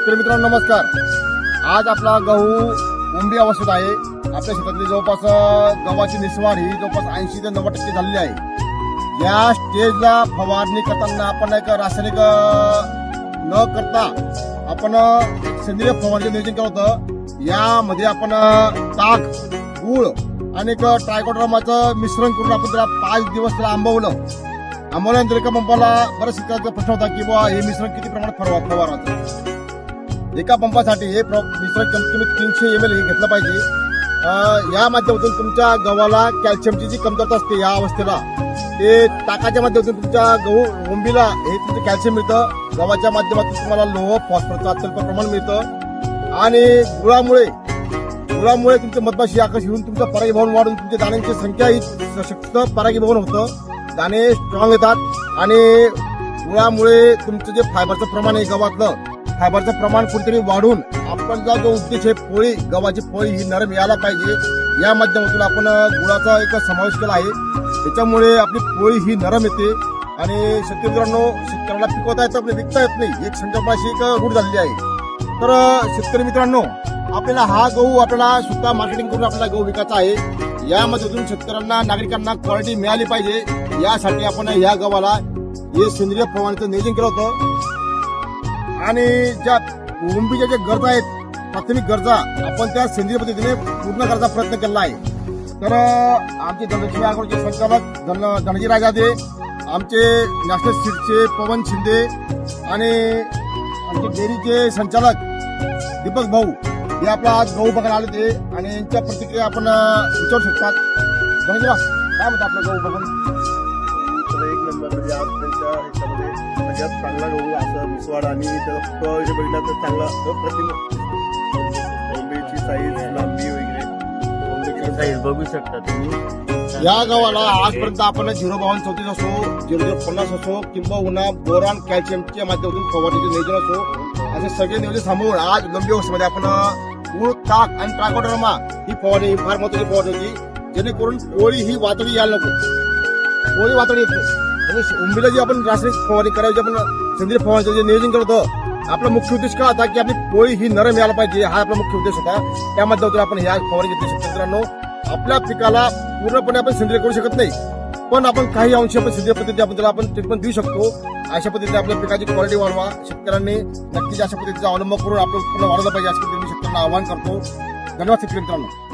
शेतकरी मित्रांनो नमस्कार। आज आपला गहू उंबी अवस्थेत आहे। आपल्या शेतातली जवळपास गव्हाची निस्वाड ही जवळपास 80 ते 90% झालेली आहे। या स्टेजला फवारणी करताना आपण एक रासायनिक न करता आपण सेंद्रिय फवारणी नियोजन केलं होतं। यामध्ये आपण ताक, गूळ आणि ट्रायकोडर्माचं मिश्रण करून आपण त्याला 5 दिवस त्याला आंबवल्यानंतर एका पंपाला बऱ्याच शेतकऱ्यांचा प्रश्न होता की बाबा हे मिश्रण किती प्रमाणात फवारायचं। एका पंपासाठी हे मिश्रण कमीत कमी 300 ml हे घेतलं पाहिजे। या माध्यमातून तुमच्या गव्हाला कॅल्शियमची जी कमतरता असते या अवस्थेला ते ताकाच्या माध्यमातून तुमच्या गहू उंबीला हे तुमचं कॅल्शियम मिळतं। गव्हाच्या माध्यमातून तुम्हाला लोह फॉस्फरसचं अत्यल्प प्रमाण मिळतं आणि गुळामुळे तुमचे मधमाशी आकर्षित होऊन तुमचं परागीभवन वाढून तुमच्या दाण्यांची संख्या ही सशक्त परागीभवन होतं। दाणे स्ट्रॉंग येतात आणि गुळामुळे तुमचं जे फायबरचं प्रमाण आहे गव्हातलं फायबरचं प्रमाण कुठेतरी वाढून आपला जो उद्देश आहे पोळी गव्हाची पोळी ही नरम यायला पाहिजे। या माध्यमातून आपण गुळाचा एक समावेश केला आहे। त्याच्यामुळे आपली पोळी ही नरम येते आणि शेतकरी मित्रांनो शेतकऱ्याला पिकवता येतं आपल्याला विकता येत नाही एक संकल्पाशी एक रूढ झालेली आहे। तर शेतकरी मित्रांनो आपल्याला हा गहू आपल्याला सुद्धा मार्केटिंग करून आपल्याला गहू विकायचा आहे। यामधून शेतकऱ्यांना नागरिकांना क्वालिटी मिळाली पाहिजे यासाठी आपण या गव्हाला हे सेंद्रिय फवारणीचं नियोजन केलं होतं आणि ज्या उंबीच्या ज्या गरजा आहेत प्राथमिक गरजा आपण त्या सेंद्रिय पद्धतीने पूर्ण करायचा प्रयत्न केला आहे। तर आमचे धनलक्ष्मी आगरचे संचालक धनजी राजादे, आमचे नॅशनल सीडचे पवन शिंदे आणि आमचे डेअरीचे संचालक दीपक भाऊ हे आपला आज गहू बघायला आले ते आणि यांच्या प्रतिक्रिया आपण विचारू शकतात। धनजीराव काय म्हणतात आपलं गहू बघून? एक नंबर म्हणजे आज त्यांच्या ह्याच्यामध्ये सगळ्यात चांगला गहू असं मिसवाड आणि त्याचा बघितलं तर चांगला अप्रतिम कोंबडीची साईज लांबी वगैरे साईज बघू शकता तुम्ही। या गव्हाला आजपर्यंत आपण 05234 असो 0050 असो किंवा बोरान कॅल्शियमच्या माध्यमातून फवारणीचे नियोजन असो असे सगळे नियोजन थांबवून आज गंभीर अवस्थेमध्ये आपण गूळ, ताक आणि ट्रायकोडर्मा ही फवारणी फार महत्वाची फवारणी होती जेणेकरून पोळी ही वातडी यायला नको। पोळी वातडी येत नाही म्हणजे उंबीला जी आपण रासायनिक फवारणी करायची आपण सेंद्रिय फवारणीचं जे नियोजन करत होतं आपला मुख्य उद्देश काय होता की आपली पोळी ही नरम यायला पाहिजे हा आपला मुख्य उद्देश होता। त्या माध्यमातून आपण ह्या फवारणी घेतली मित्रांनो आपल्या पिकाला पूर्णपणे आपण सेंद्रिय करू शकत नाही पण आपण काही अंश आपण सेंद्रिय पद्धती आपण त्याला आपण ट्रीटमेंट देऊ शकतो। अशा पद्धतीने आपल्या पिकाची क्वालिटी वाढवा शेतकऱ्यांनी नक्कीच अशा पद्धतीचा अवलंब करून आपलं उत्पन्न वाढवलं पाहिजे अशा पद्धतीने शेतकऱ्यांना आवाहन करतो। धन्यवाद शेतकरी मित्रांनो।